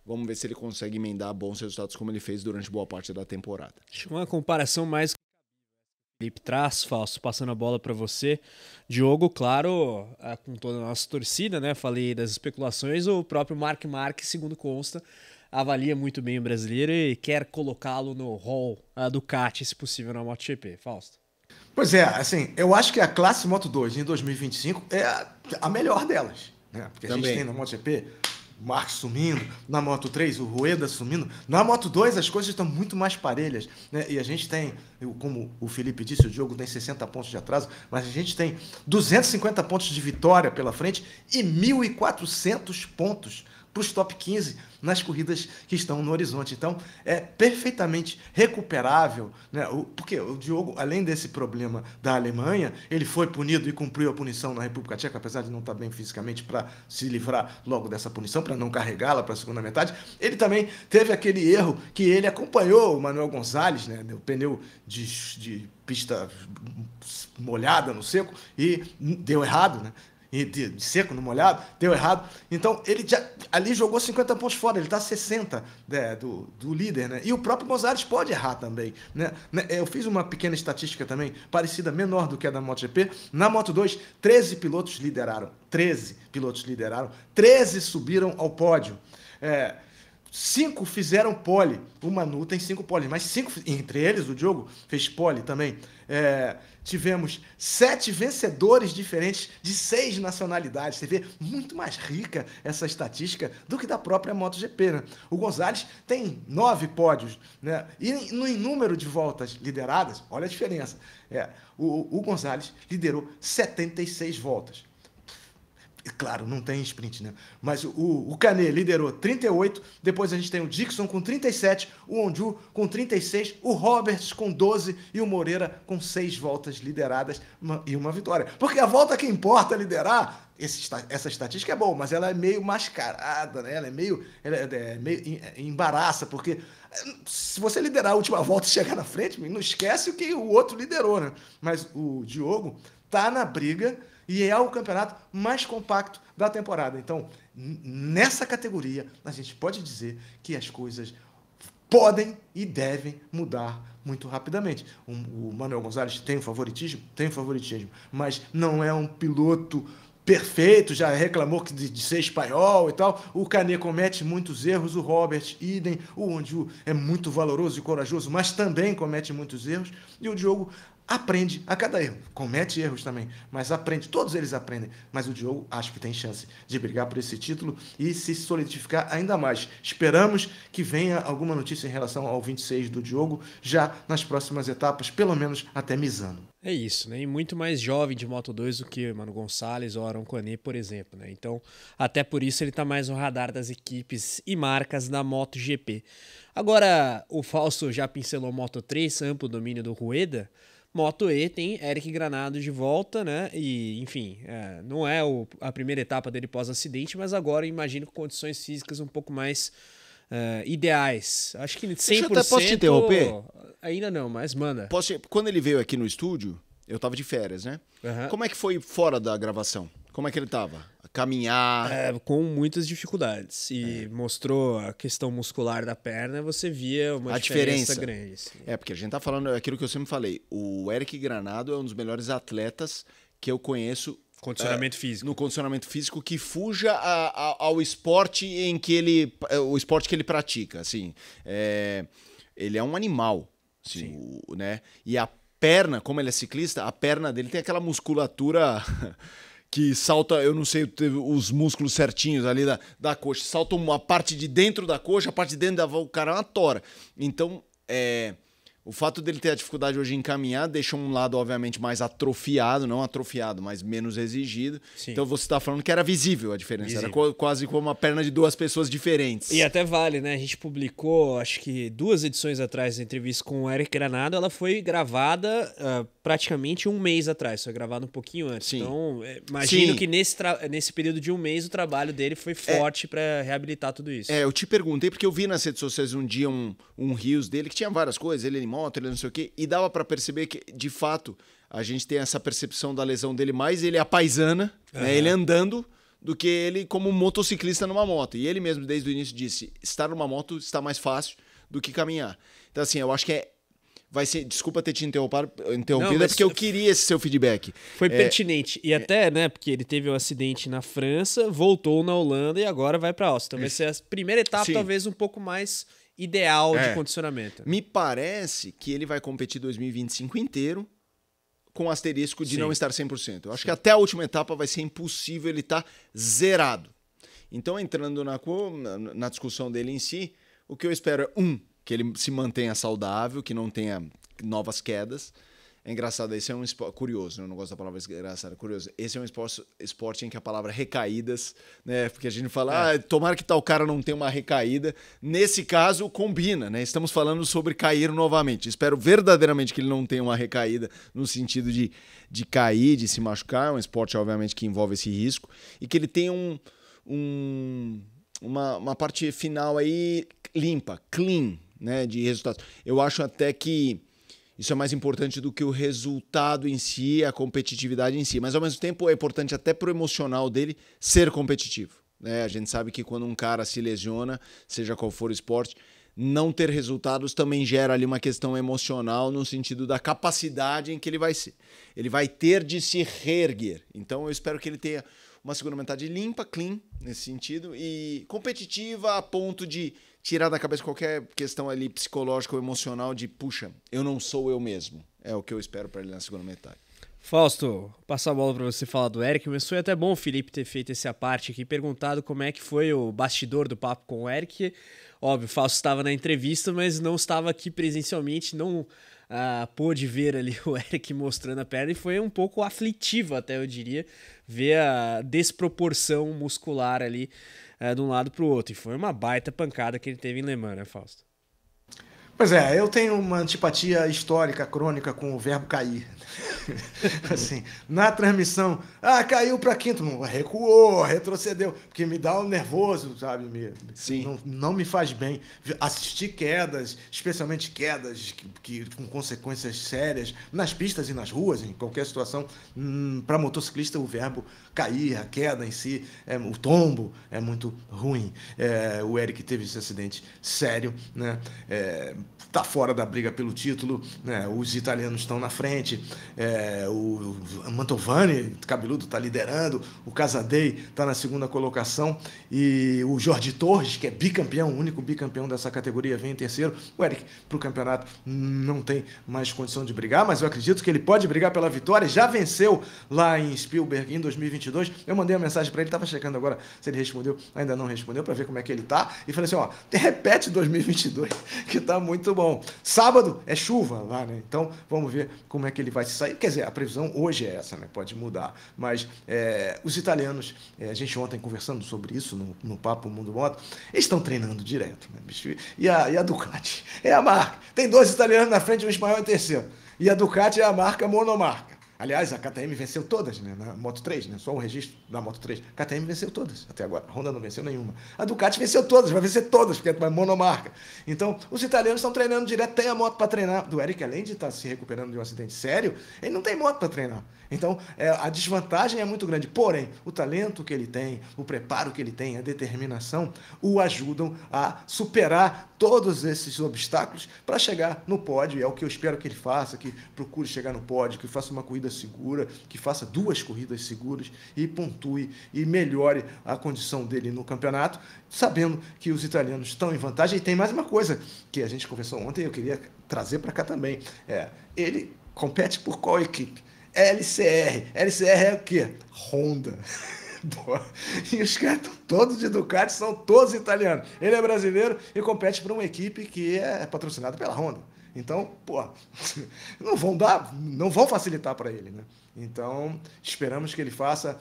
Vamos ver se ele consegue emendar bons resultados como ele fez durante boa parte da temporada. Acho uma comparação mais que o Felipe traz, Fausto, passando a bola para você. Diogo, claro, com toda a nossa torcida, né? Falei das especulações, o próprio Mark Marques, segundo consta, avalia muito bem o brasileiro e quer colocá-lo no hall Ducati, se possível, na MotoGP. Fausto. Pois é, assim, eu acho que a classe Moto 2 em 2025 é a melhor delas, né? Porque a gente tem na MotoGP o Marques sumindo, na Moto 3 o Rueda sumindo, na Moto 2 as coisas estão muito mais parelhas, né? E a gente tem, como o Felipe disse, o Diogo tem 60 pontos de atraso, mas a gente tem 250 pontos de vitória pela frente e 1.400 pontos para os top 15 nas corridas que estão no horizonte. Então, é perfeitamente recuperável, né? Porque o Diogo, além desse problema da Alemanha, ele foi punido e cumpriu a punição na República Tcheca, apesar de não estar bem fisicamente para se livrar logo dessa punição, para não carregá-la para a segunda metade. Ele também teve aquele erro que ele acompanhou o Manuel Gonçalves, né? O pneu de pista molhada no seco, e deu errado, né? E de seco no molhado, deu errado. Então, ele já ali jogou 50 pontos fora, ele está a 60 do líder, né? E o próprio Gonzalez pode errar também, né? Eu fiz uma pequena estatística também, parecida, menor do que a da MotoGP. Na Moto 2, 13 pilotos lideraram. 13 pilotos lideraram. 13 subiram ao pódio. 5 fizeram pole. O Manu tem 5 poles, mas 5, entre eles o Diogo fez pole também. Tivemos 7 vencedores diferentes de 6 nacionalidades. Você vê muito mais rica essa estatística do que da própria MotoGP, né? O Gonzalez tem 9 pódios, né? E no número de voltas lideradas, olha a diferença. O Gonzalez liderou 76 voltas. Claro, não tem sprint, né? Mas o Canet liderou 38, depois a gente tem o Dixon com 37, o Onju com 36, o Roberts com 12 e o Moreira com 6 voltas lideradas e uma vitória. Porque a volta que importa liderar, essa estatística é boa, mas ela é meio mascarada, né? Ela é meio embaraça, porque se você liderar a última volta e chegar na frente, não esquece o que o outro liderou, né? Mas o Diogo tá na briga e é o campeonato mais compacto da temporada. Então, nessa categoria, a gente pode dizer que as coisas podem e devem mudar muito rapidamente. O Manuel Gonçalves tem favoritismo, mas não é um piloto perfeito, já reclamou de ser espanhol e tal. O Canet comete muitos erros, o Robert, idem. O Onju é muito valoroso e corajoso, mas também comete muitos erros. E o Diogo aprende a cada erro. Comete erros também, mas aprende. Todos eles aprendem. Mas o Diogo acho que tem chance de brigar por esse título e se solidificar ainda mais. Esperamos que venha alguma notícia em relação ao 26 do Diogo já nas próximas etapas, pelo menos até Misano. É isso, né? E muito mais jovem de Moto2 do que Manu Gonçalves ou Aron Canet, por exemplo, né? Então, até por isso ele tá mais no radar das equipes e marcas da MotoGP. Agora, o Fausto já pincelou Moto3, amplo domínio do Rueda. Moto E tem Eric Granado de volta, né? E, enfim, não é a primeira etapa dele pós-acidente, mas agora eu imagino com condições físicas um pouco mais ideais. Acho que 100%... Posso te interromper? Ainda não, mas manda. Quando ele veio aqui no estúdio, Eu tava de férias, né? Uhum. Como é que foi fora da gravação? Como é que ele tava? Caminhar? Com muitas dificuldades. E mostrou a questão muscular da perna, você via uma diferença grande. Assim. Porque a gente tá falando aquilo que eu sempre falei. O Eric Granado é um dos melhores atletas que eu conheço. Condicionamento físico. No condicionamento físico que fuja ao esporte em que ele. O esporte que ele pratica. Assim, ele é um animal. Assim, né? E a perna, como ele é ciclista, a perna dele tem aquela musculatura que salta, eu não sei os músculos certinhos ali da coxa. Salta uma parte de dentro da coxa, a parte de dentro o cara é uma tora. Então, o fato dele ter a dificuldade hoje em caminhar deixa um lado, obviamente, mais atrofiado, não atrofiado, mas menos exigido. Sim. Então você está falando que era visível a diferença, visível. Era quase como uma perna de duas pessoas diferentes. E até vale, né? A gente publicou, acho que 2 edições atrás, a entrevista com o Eric Granado, ela foi gravada praticamente 1 mês atrás, foi gravada um pouquinho antes. Sim. Então, imagino que nesse período de 1 mês o trabalho dele foi forte para reabilitar tudo isso. Eu te perguntei, porque eu vi nas redes sociais um dia um Reels dele que tinha várias coisas, ele moto, ele não sei o quê, e dava pra perceber que, de fato, a gente tem essa percepção da lesão dele, mais ele é a paisana, né, ele andando, do que ele como motociclista numa moto. E ele mesmo, desde o início, disse, estar numa moto está mais fácil do que caminhar. Então, assim, eu acho que vai ser... Desculpa ter te interrompido, não, porque eu queria esse seu feedback. Foi pertinente. E até, né, porque ele teve um acidente na França, voltou na Holanda e agora vai pra Áustria. Então vai ser a primeira etapa, talvez, um pouco mais ideal de condicionamento. Me parece que ele vai competir 2025 inteiro com asterisco de não estar 100%. Eu acho que até a última etapa vai ser impossível ele estar zerado. Então, entrando na discussão dele em si, o que eu espero é, que ele se mantenha saudável, que não tenha novas quedas. É engraçado, esse é um esporte curioso, eu não gosto da palavra engraçado, curioso. Esse é um esporte em que a palavra recaídas, né? Porque a gente fala, tomara que tal cara não tenha uma recaída. Nesse caso, combina, né? Estamos falando sobre cair novamente. Espero verdadeiramente que ele não tenha uma recaída no sentido de cair, de se machucar. É um esporte, obviamente, que envolve esse risco. E que ele tenha uma parte final aí limpa, clean, né? De resultados. Eu acho até que isso é mais importante do que o resultado em si, a competitividade em si. Mas, ao mesmo tempo, é importante até pro emocional dele ser competitivo, né? A gente sabe que quando um cara se lesiona, seja qual for o esporte, não ter resultados também gera ali uma questão emocional no sentido da capacidade em que ele vai ser. Ele vai ter de se reerguer. Então, eu espero que ele tenha uma segunda metade limpa, clean, nesse sentido, e competitiva a ponto de tirar da cabeça qualquer questão ali psicológica ou emocional de, puxa, eu não sou eu mesmo. É o que eu espero para ele na segunda metade. Fausto, passar a bola para você falar do Eric, mas foi até bom o Felipe ter feito essa parte aqui, perguntado como é que foi o bastidor do papo com o Eric. Óbvio, o Fausto estava na entrevista, mas não estava aqui presencialmente, não pôde ver ali o Eric mostrando a perna e foi um pouco aflitivo até, eu diria, ver a desproporção muscular ali de um lado para o outro. E foi uma baita pancada que ele teve em Le Mans, né, Fausto? Pois é, eu tenho uma antipatia histórica, crônica com o verbo cair. Assim, na transmissão, caiu para quinto, não, recuou, retrocedeu, porque me dá um nervoso, sabe? Não me faz bem. Assistir quedas, especialmente quedas que com consequências sérias, nas pistas e nas ruas, em qualquer situação, para motociclista o verbo cair, a queda em si, o tombo é muito ruim. O Eric teve esse acidente sério, né? Tá fora da briga pelo título, né? Os italianos estão na frente, o Mantovani, cabeludo, está liderando, o Casadei está na segunda colocação e o Jorge Torres, que é bicampeão, o único bicampeão dessa categoria, vem em terceiro. O Eric, para o campeonato, não tem mais condição de brigar, mas eu acredito que ele pode brigar pela vitória. Já venceu lá em Spielberg em 2022. Eu mandei uma mensagem para ele, estava checando agora se ele respondeu, ainda não respondeu, para ver como é que ele tá, e falei assim, repete 2022, que tá muito bom. Sábado é chuva lá, né? Então vamos ver como é que ele vai se sair. Quer dizer, a previsão hoje é essa, né? Pode mudar. Mas os italianos, a gente ontem conversando sobre isso no Papo Mundo Moto, eles estão treinando direto, né, bicho? E a Ducati é a marca. Tem 2 italianos na frente, o Ismael em terceiro. E a Ducati é a marca monomarca. Aliás, a KTM venceu todas, né? Na Moto 3, né? Só um registro da Moto 3. A KTM venceu todas até agora. A Honda não venceu nenhuma. A Ducati venceu todas, vai vencer todas, porque é monomarca. Então, os italianos estão treinando direto, tem a moto para treinar. Do Eric, além de estar se recuperando de um acidente sério, ele não tem moto para treinar. Então, a desvantagem é muito grande. Porém, o talento que ele tem, o preparo que ele tem, a determinação, o ajudam a superar todos esses obstáculos para chegar no pódio. E é o que eu espero que ele faça, que procure chegar no pódio, que faça uma corrida segura, que faça 2 corridas seguras e pontue e melhore a condição dele no campeonato, sabendo que os italianos estão em vantagem. E tem mais uma coisa que a gente conversou ontem e eu queria trazer para cá também. Ele compete por qual equipe? LCR. LCR é o quê? Honda. E os caras todos de Ducati, são todos italianos. Ele é brasileiro e compete por uma equipe que é patrocinada pela Honda. Então, pô, não vão facilitar para ele, né? Então, esperamos que ele faça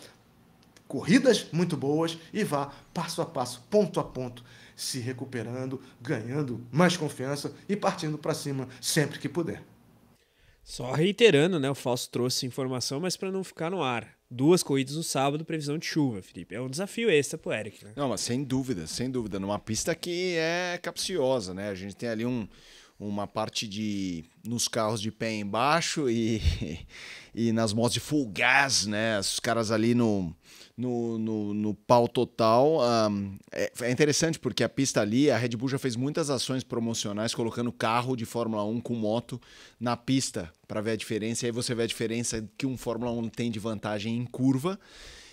corridas muito boas e vá passo a passo, ponto a ponto, se recuperando, ganhando mais confiança e partindo para cima sempre que puder. Só reiterando, né? O Fausto trouxe informação, mas para não ficar no ar. 2 corridas no sábado, previsão de chuva, Felipe. É um desafio extra pro Eric, né? Não, mas sem dúvida, sem dúvida. Numa pista que é capciosa, né? A gente tem ali uma parte nos carros de pé embaixo e nas motos de full gas, né? Os caras ali no pau total. É interessante porque a pista ali, a Red Bull já fez muitas ações promocionais colocando carro de Fórmula 1 com moto na pista para ver a diferença. E aí você vê a diferença que um Fórmula 1 tem de vantagem em curva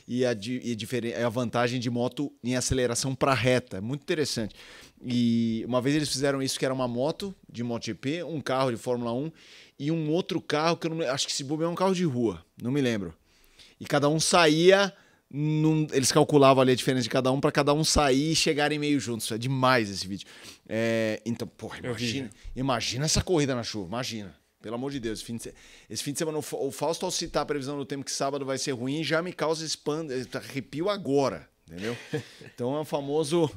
e a vantagem de moto em aceleração para reta. É muito interessante. E uma vez eles fizeram isso, que era uma moto de MotoGP, um carro de Fórmula 1 e um outro carro que eu não, acho que se bobear é um carro de rua, não me lembro. E cada um saía, eles calculavam ali a diferença de cada um para cada um sair e chegarem meio juntos. É demais esse vídeo. Então, porra, imagina essa corrida na chuva, imagina. Pelo amor de Deus, esse fim de semana, o Fausto, ao citar a previsão do tempo que sábado vai ser ruim, já me causa arrepio agora, entendeu? Então é o famoso...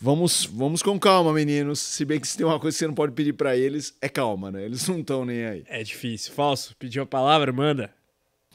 Vamos com calma, meninos. Se bem que se tem uma coisa que você não pode pedir pra eles, é calma, né? Eles não estão nem aí. É difícil. Fausto, pediu a palavra, manda.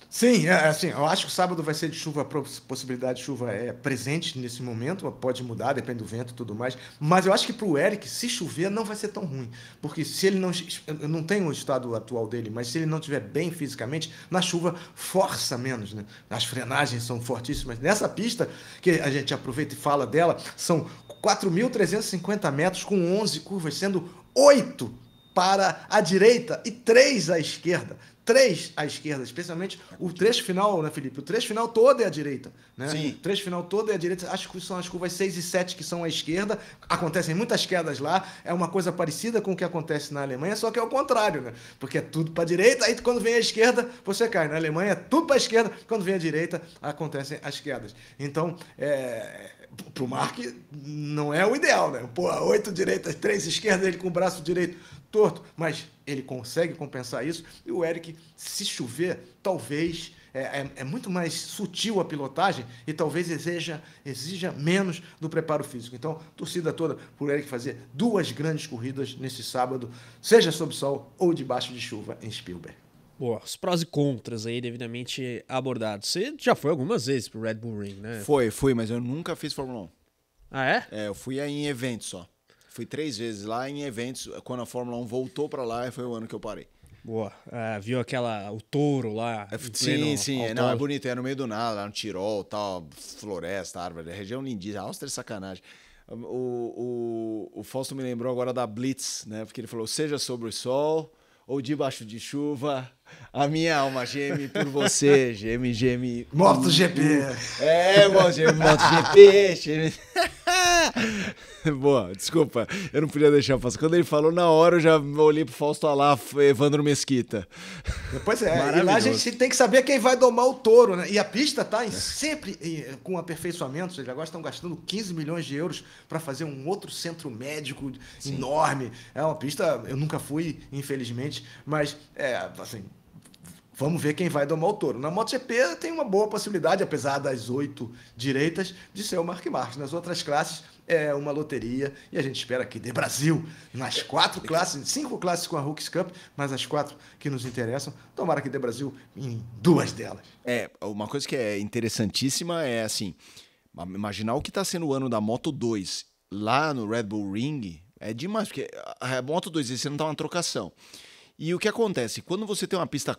Sim, assim, eu acho que o sábado vai ser de chuva, a possibilidade de chuva é presente nesse momento, pode mudar, depende do vento e tudo mais, mas eu acho que para o Eric, se chover, não vai ser tão ruim, porque se ele não, eu não tenho o estado atual dele, mas se ele não estiver bem fisicamente, na chuva força menos, né? As frenagens são fortíssimas. Nessa pista, que a gente aproveita e fala dela, são 4.350 metros com 11 curvas, sendo 8 para a direita e 3 à esquerda. 3 à esquerda, especialmente o trecho final, né, Felipe? O trecho final todo é à direita, né? Sim. O trecho final todo é à direita. Acho que são as curvas 6 e 7 que são à esquerda. Acontecem muitas quedas lá. É uma coisa parecida com o que acontece na Alemanha, só que é o contrário, né? Porque é tudo para a direita, aí quando vem à esquerda, você cai. Na Alemanha é tudo para a esquerda, quando vem à direita, acontecem as quedas. Então, pro Mark não é o ideal, né? Pô, 8 direitas, 3 esquerdas, ele com o braço direito torto, mas ele consegue compensar isso. E o Eric, se chover, talvez é muito mais sutil a pilotagem e talvez exija menos do preparo físico. Então, torcida toda por Eric fazer 2 grandes corridas nesse sábado, seja sob sol ou debaixo de chuva em Spielberg. Boa, os prós e contras aí devidamente abordados. Você já foi algumas vezes pro Red Bull Ring, né? Fui, mas eu nunca fiz Fórmula 1. Ah, é? Eu fui em eventos só. Fui 3 vezes lá em eventos. Quando a Fórmula 1 voltou pra lá, foi o ano que eu parei. Boa. Viu o touro lá? Sim. Não, é bonito. É no meio do nada, lá no Tirol, tal, floresta, árvore. Região lindíssima. Áustria é sacanagem. O Fausto me lembrou agora da Blitz, né? Porque ele falou, seja sobre o sol ou debaixo de chuva, a minha alma geme por você. Geme. MotoGP. MotoGP. Geme. Boa, desculpa, eu não podia deixar passar. Quando ele falou, na hora eu já olhei pro Fausto lá, Evandro Mesquita. Pois é, e lá a gente tem que saber quem vai domar o touro, né? E a pista tá sempre com aperfeiçoamentos, eles agora estão gastando 15 milhões de euros para fazer um outro centro médico enorme. É uma pista, eu nunca fui, infelizmente, mas assim, vamos ver quem vai domar o touro. Na MotoGP tem uma boa possibilidade, apesar das 8 direitas, de ser o Mark Marques. Nas outras classes é uma loteria e a gente espera que dê Brasil nas 4 classes, 5 classes com a Hooks Cup, mas as 4 que nos interessam, tomara que dê Brasil em 2 delas. Uma coisa que é interessantíssima é assim, imaginar o que está sendo o ano da Moto 2 lá no Red Bull Ring é demais, porque a Moto 2 esse ano tá uma trocação. E o que acontece? Quando você tem uma pista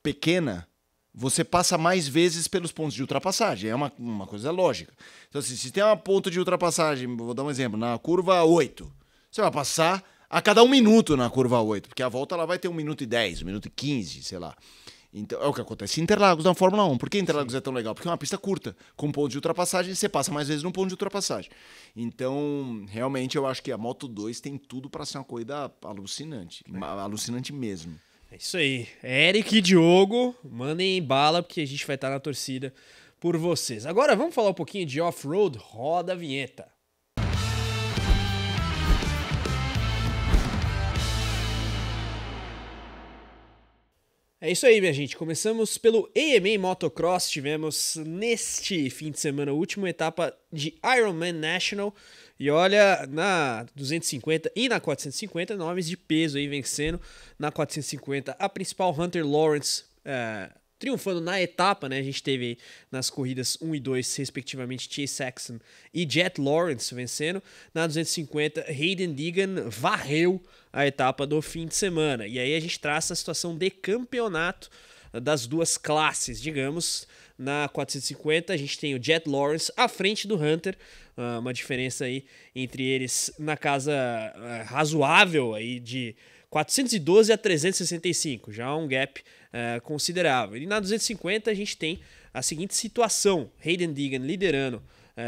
pequena, você passa mais vezes pelos pontos de ultrapassagem. É uma coisa lógica. Então, assim, se tem uma ponto de ultrapassagem, vou dar um exemplo, na curva 8, você vai passar a cada 1 minuto na curva 8, porque a volta ela vai ter 1 minuto e 10, 1 minuto e 15, sei lá. Então, é o que acontece em Interlagos na Fórmula 1. Por que Interlagos é tão legal? Porque é uma pista curta, com ponto de ultrapassagem, você passa mais vezes no ponto de ultrapassagem. Então, realmente, eu acho que a Moto 2 tem tudo para ser uma corrida alucinante. Alucinante mesmo. É isso aí. Eric e Diogo, mandem bala, porque a gente vai estar na torcida por vocês. Agora, vamos falar um pouquinho de off-road? Roda a vinheta. É isso aí, minha gente. Começamos pelo AMA Motocross. Tivemos neste fim de semana a última etapa de Ironman National. E olha, na 250 e na 450, nomes de peso aí vencendo. Na 450, a principal Hunter Lawrence triunfando na etapa, né? A gente teve aí nas corridas 1 e 2, respectivamente, Chase Sexton e Jet Lawrence vencendo. Na 250, Hayden Deegan varreu a etapa do fim de semana. E aí a gente traça a situação de campeonato das duas classes, digamos. Na 450 a gente tem o Jet Lawrence à frente do Hunter, uma diferença aí entre eles na casa razoável aí de 412 a 365, já um gap considerável. E na 250 a gente tem a seguinte situação, Hayden Deegan liderando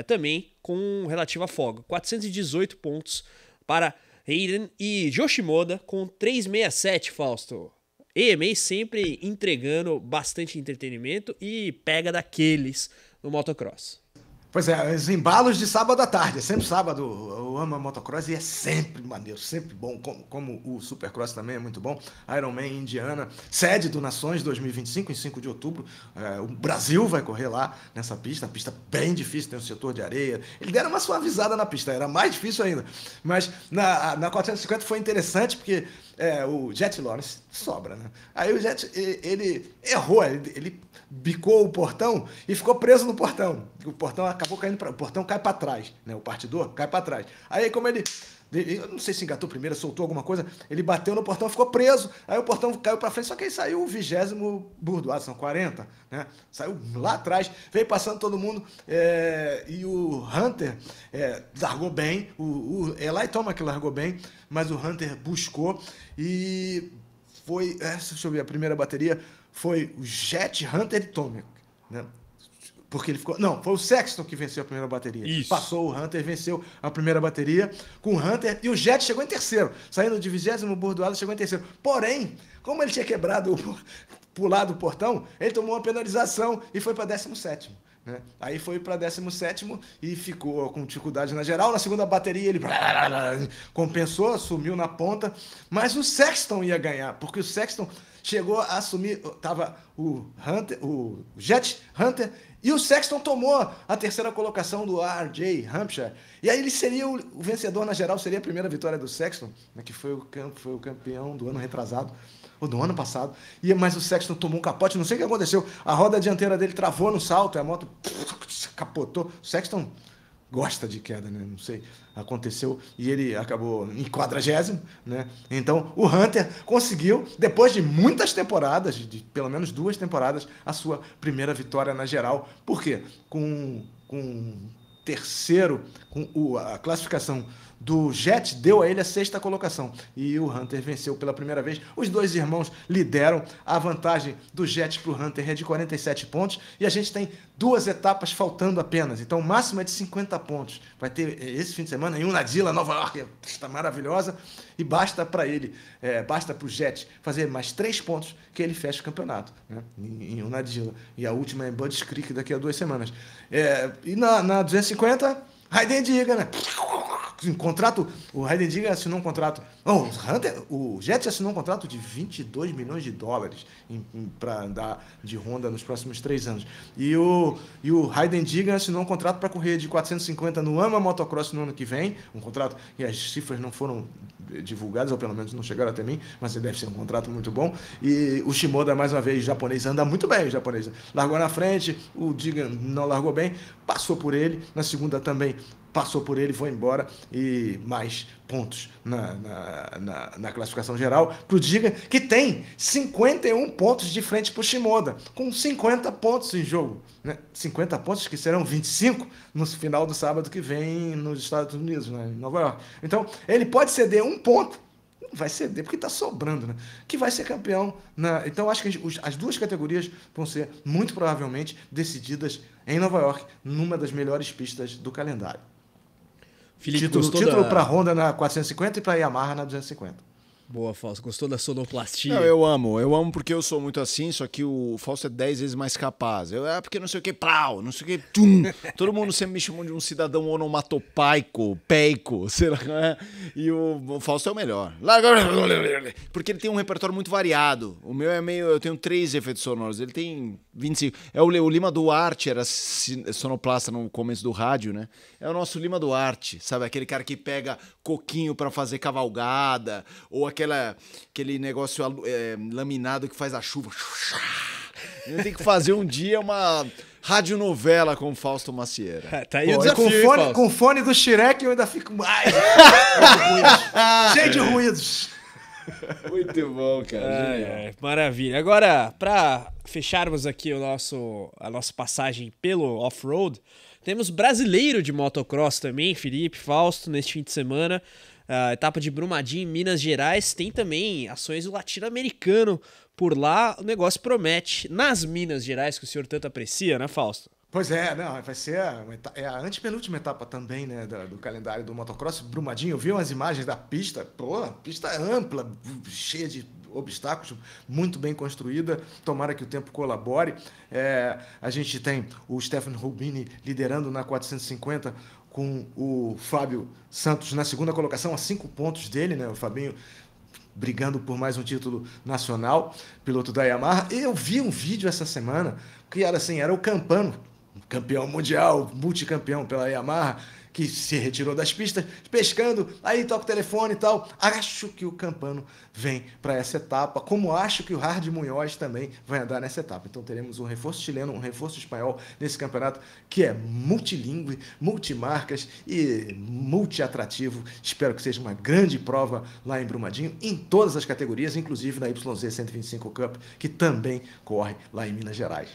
também com relativa folga, 418 pontos para Hayden e Yoshimoda com 367, Fausto. AMA sempre entregando bastante entretenimento e pega daqueles no motocross. Pois é, os embalos de sábado à tarde. É sempre sábado, eu amo a motocross e é sempre maneiro, sempre bom. Como o Supercross também é muito bom. Ironman Indiana, sede do Nações 2025, em 5 de outubro. O Brasil vai correr lá nessa pista. A pista bem difícil, tem um setor de areia. Eles deram uma suavizada na pista, era mais difícil ainda. Mas na 450 foi interessante porque o Jet Lawrence sobra, né? Aí o Jet, ele errou, ele bicou o portão e ficou preso no portão. O portão acabou caindo o portão cai para trás, né? O partidor cai para trás. Aí como ele eu não sei se engatou primeiro, soltou alguma coisa, ele bateu no portão, ficou preso, aí o portão caiu para frente, só que aí saiu o 20º Bourdois, são 40, né? Saiu lá atrás, veio passando todo mundo, e o Hunter largou bem, o Eli Tomac largou bem, mas o Hunter buscou e foi, deixa eu ver, a primeira bateria foi o Jet, Hunter e Tomac, né? Porque ele ficou... Não, foi o Sexton que venceu a primeira bateria. Isso. Passou o Hunter, venceu a primeira bateria com o Hunter e o Jet chegou em terceiro. Saindo de 20º Bourdois, chegou em terceiro. Porém, como ele tinha pulado o portão, ele tomou uma penalização e foi para 17º. Né? Aí foi para 17º e ficou com dificuldade na geral. Na segunda bateria ele compensou, sumiu na ponta. Mas o Sexton ia ganhar, porque o Sexton chegou a assumir... Tava o Jet, Hunter... E o Sexton tomou a terceira colocação do RJ Hampshire. E aí ele seria o vencedor na geral, seria a primeira vitória do Sexton, né, que foi o campeão do ano retrasado, ou do ano passado. Mas o Sexton tomou um capote, não sei o que aconteceu. A roda dianteira dele travou no salto, e a moto capotou. O Sexton gosta de queda, né? Não sei, aconteceu e ele acabou em 40º, né? Então o Hunter conseguiu, depois de muitas temporadas, de pelo menos 2 temporadas, a sua primeira vitória na geral. Por quê? Com terceiro, a classificação do Jet deu a ele a 6ª colocação e o Hunter venceu pela primeira vez. Os dois irmãos lideram. A vantagem do Jet para o Hunter é de 47 pontos e a gente tem 2 etapas faltando apenas, então o máximo é de 50 pontos. Vai ter esse fim de semana em Unadilla, Nova York, está maravilhosa, e basta para ele, basta para o Jet fazer mais 3 pontos que ele fecha o campeonato, né? Em Unadilla, e a última é em Budds Creek daqui a 2 semanas. E na 250, Hayden Deegan, né? O Heidendinger assinou um contrato. O Jets assinou um contrato de 22 milhões de dólares para andar de Honda nos próximos 3 anos. E o Heidendinger assinou um contrato para correr de 450 no AMA Motocross no ano que vem. Um contrato que as cifras não foram divulgadas, ou pelo menos não chegaram até mim, mas deve ser um contrato muito bom. E o Shimoda, mais uma vez, japonês, anda muito bem. O japonês largou na frente, o Digan não largou bem, passou por ele. Na segunda também passou por ele, foi embora, e mais pontos na classificação geral para o Digan, que tem 51 pontos de frente para o Shimoda, com 50 pontos em jogo. Né? 50 pontos que serão 25 no final do sábado que vem nos Estados Unidos, né? Em Nova York. Então, ele pode ceder um ponto, não vai ceder porque está sobrando, né? Que vai ser campeão. Então, acho que as duas categorias vão ser, muito provavelmente, decididas em Nova York, numa das melhores pistas do calendário. Felipe, título para a Honda na 450 e para a Yamaha na 250. Boa, Fausto. Gostou da sonoplastia? Não, eu amo porque eu sou muito assim, só que o Fausto é 10 vezes mais capaz. Porque não sei o que, plau, não sei o que, tum. Todo mundo sempre me chamou de um cidadão onomatopaico, peico, sei lá, né? E o Fausto é o melhor. Porque ele tem um repertório muito variado. O meu é meio... Eu tenho 3 efeitos sonoros, ele tem 25. O Lima Duarte era sonoplasta no começo do rádio, né? É o nosso Lima Duarte, sabe? Aquele cara que pega coquinho pra fazer cavalgada, ou aquele negócio laminado que faz a chuva. Ele tem que fazer um dia uma radionovela com o Fausto Macieira. Tá aí o desafio, com o fone do Shrek eu ainda fico mais cheio de ruídos. Muito bom, cara. Maravilha. Agora, para fecharmos aqui a nossa passagem pelo off-road, temos brasileiro de motocross também, Felipe, Fausto, neste fim de semana. A etapa de Brumadinho, em Minas Gerais, tem também ações do latino-americano por lá. O negócio promete. Nas Minas Gerais, que o senhor tanto aprecia, né, Fausto? Pois é, não, vai ser a antepenúltima etapa também, né, do calendário do motocross. Brumadinho, eu vi umas imagens da pista, a pista é ampla, cheia de obstáculos, muito bem construída. Tomara que o tempo colabore. A gente tem o Stefano Rubini liderando na 450, com o Fábio Santos na segunda colocação, a 5 pontos dele, né? O Fabinho brigando por mais um título nacional, piloto da Yamaha. E eu vi um vídeo essa semana que era o Campano, campeão mundial, multicampeão pela Yamaha, que se retirou das pistas, pescando, aí toca o telefone e tal. Acho que o Campano vem para essa etapa, como acho que o Hard Munhoz também vai andar nessa etapa. Então teremos um reforço chileno, um reforço espanhol nesse campeonato, que é multilingüe, multimarcas e multiatrativo. Espero que seja uma grande prova lá em Brumadinho, em todas as categorias, inclusive na YZ 125 Cup, que também corre lá em Minas Gerais.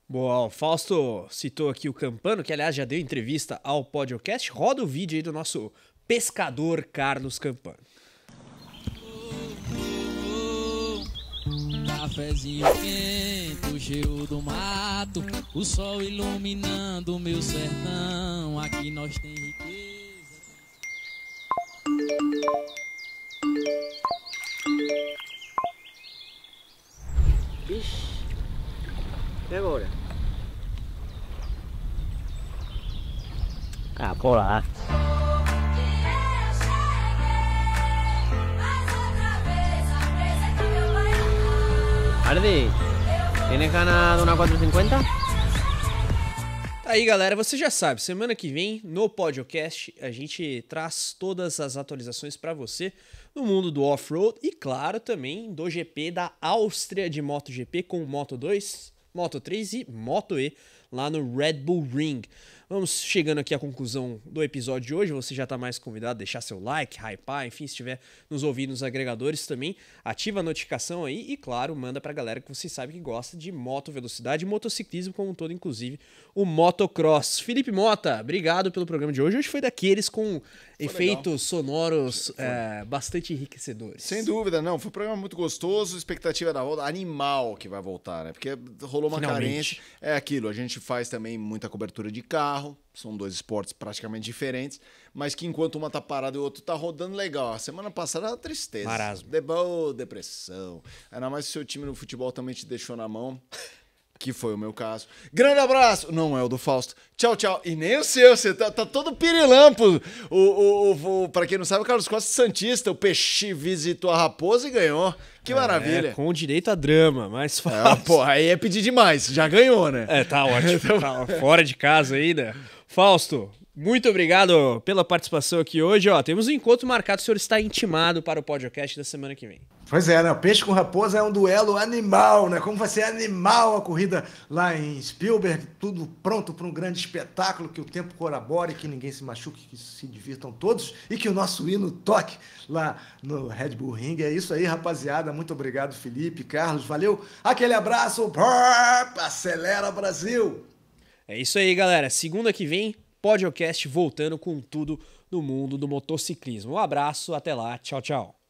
Boa, o Fausto citou aqui o Campano, que aliás já deu entrevista ao podcast. Roda o vídeo aí do nosso pescador Carlos Campano. Cafezinho quente, o cheiro do mato, o sol iluminando o meu sertão. Aqui nós tem riqueza. Vixe, e agora? Ah, por lá. Ardi, ¿tienes ganas de una 450? Aí, galera, você já sabe, semana que vem no podcast a gente traz todas as atualizações para você no mundo do off-road e, claro, também do GP da Áustria de MotoGP com Moto 2, Moto 3 e Moto E lá no Red Bull Ring. Vamos chegando aqui à conclusão do episódio de hoje. Você já está mais convidado a deixar seu like, hypar, enfim, se estiver nos ouvindo nos agregadores também, ativa a notificação aí e, claro, manda pra galera que você sabe que gosta de moto velocidade e motociclismo como um todo, inclusive o motocross. Felipe Mota, obrigado pelo programa de hoje. Hoje foi daqueles com efeitos sonoros bastante enriquecedores. Sem dúvida, não. Foi um programa muito gostoso, expectativa da volta, animal que vai voltar, né? Porque rolou uma carência. É aquilo, a gente faz também muita cobertura de carro, são 2 esportes praticamente diferentes, mas que enquanto uma tá parada e o outro tá rodando legal. A semana passada era tristeza. Marasmo. Depressão. Ainda mais se o seu time no futebol também te deixou na mão. que foi o meu caso. Grande abraço! Não é o do Fausto. Tchau, tchau. E nem o seu, você tá todo pirilampo. Pra quem não sabe, o Carlos Costa Santista, o Peixe visitou a Raposa e ganhou. Que maravilha. Com direito a drama, mas Fausto. Pô, aí é pedir demais. Já ganhou, né? Tá ótimo. Tá fora de casa ainda. Fausto, muito obrigado pela participação aqui hoje. Ó, temos um encontro marcado, o senhor está intimado para o podcast da semana que vem. Pois é, né? O Peixe com Raposa é um duelo animal, né? Como vai ser animal a corrida lá em Spielberg, tudo pronto para um grande espetáculo, que o tempo corabore, que ninguém se machuque, que se divirtam todos e que o nosso hino toque lá no Red Bull Ring. É isso aí, rapaziada. Muito obrigado, Felipe, Carlos, valeu. Aquele abraço. Acelera, Brasil! É isso aí, galera. Segunda que vem, podcast voltando com tudo no mundo do motociclismo. Um abraço, até lá. Tchau, tchau.